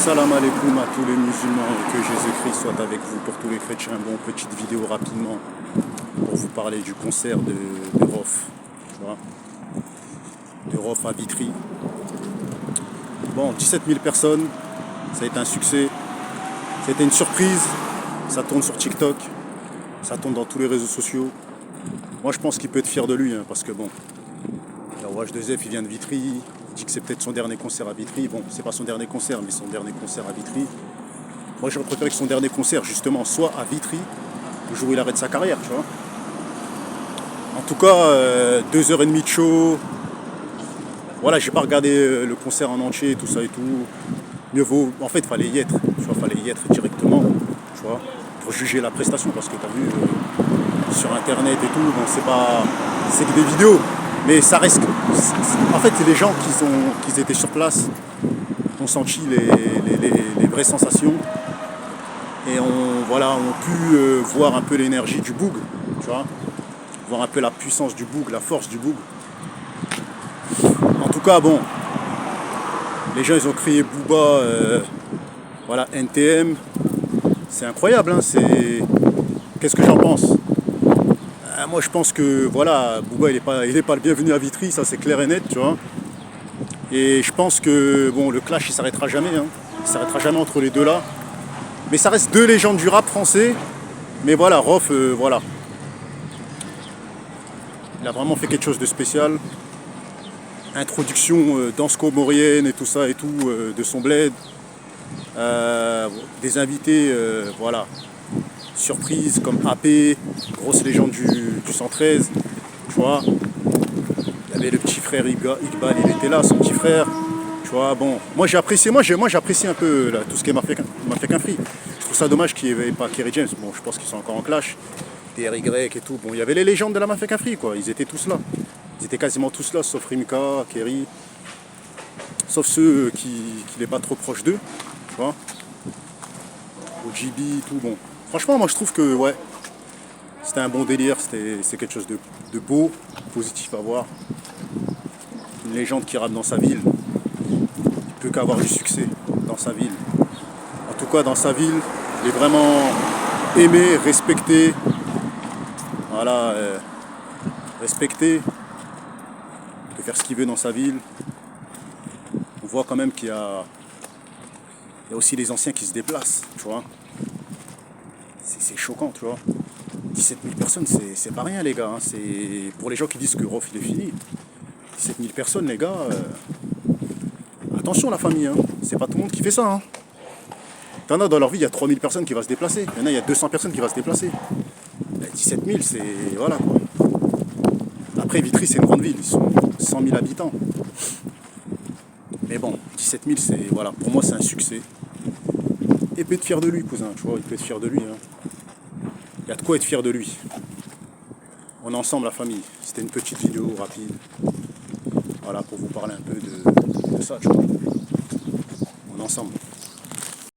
Salam alaikum à tous les musulmans et que Jésus-Christ soit avec vous pour tous les chrétiens. Bon, petite vidéo rapidement pour vous parler du concert de Rof, tu vois, de Rof à Vitry. Bon, 17 000 personnes, ça a été un succès, ça a été une surprise, ça tourne sur TikTok, ça tourne dans tous les réseaux sociaux. Moi je pense qu'il peut être fier de lui, hein, parce que bon, le roi H2F il vient de Vitry, il dit que c'est peut-être son dernier concert à Vitry. Bon, c'est pas son dernier concert, mais son dernier concert à Vitry. Moi j'aurais préféré que son dernier concert justement soit à Vitry, le jour où il arrête sa carrière, tu vois. En tout cas, 2h30 de show. Voilà, j'ai pas regardé le concert en entier, tout ça et tout. Mieux vaut, en fait, fallait y être, tu vois, fallait y être directement, tu vois, pour juger la prestation, parce que t'as vu sur internet et tout, bon, c'est que des vidéos, mais ça reste, en fait, c'est les gens qui étaient sur place, ont senti les vraies sensations et ont pu voir un peu l'énergie du boug, tu vois, voir un peu la puissance du boug, la force du boug. En tout cas, bon, les gens ils ont crié Booba, voilà, NTM, c'est incroyable, hein, qu'est-ce que j'en pense? Moi je pense que voilà, Booba il est pas le bienvenu à Vitry, ça c'est clair et net, tu vois. Et je pense que bon, le clash il s'arrêtera jamais, hein. Il s'arrêtera jamais entre les deux là. Mais ça reste deux légendes du rap français. Mais voilà, Rof, voilà. Il a vraiment fait quelque chose de spécial. Introduction danse comorienne et tout ça et tout, de son bled. Des invités, voilà. Surprise comme AP, grosse légende du 113, tu vois. Il y avait le petit frère Iqbal, il était là, son petit frère, tu vois. Bon, moi j'apprécie un peu là, tout ce qui est m'a fait qu'un free. Je trouve ça dommage qu'il n'y avait pas Kerry James. Bon, je pense qu'ils sont encore en clash. DRY et tout. Bon, il y avait les légendes de la Mafia qu'un free, quoi. Ils étaient tous là. Ils étaient quasiment tous là, sauf Rimka, Kerry. Sauf ceux qui n'est pas trop proche d'eux, tu vois. OGB, tout, bon. Franchement, moi je trouve que, ouais, c'était un bon délire, c'est quelque chose de beau, positif à voir. Une légende qui rappe dans sa ville, il peut qu'avoir du succès dans sa ville. En tout cas, dans sa ville, il est vraiment aimé, respecté. Voilà, respecté. Il peut faire ce qu'il veut dans sa ville. On voit quand même qu'il y a aussi les anciens qui se déplacent, tu vois. C'est choquant, tu vois. 17 000 personnes, c'est pas rien, les gars. Hein. C'est pour les gens qui disent que Rof, il est fini. 17 000 personnes, les gars. Attention, la famille. Hein. C'est pas tout le monde qui fait ça. Hein. T'en as dans leur vie, il y a 3 000 personnes qui vont se déplacer. Il y en a, il y a 200 personnes qui vont se déplacer. 17 000, c'est... Voilà, quoi. Après, Vitry, c'est une grande ville. Ils sont 100 000 habitants. Mais bon, 17 000, c'est... Voilà, pour moi, c'est un succès. Et peut être fier de lui, cousin. Tu vois, il peut être fier de lui. Hein. Il y a de quoi être fier de lui. On est ensemble, la famille. C'était une petite vidéo rapide. Voilà, pour vous parler un peu de ça, tu vois. On est ensemble.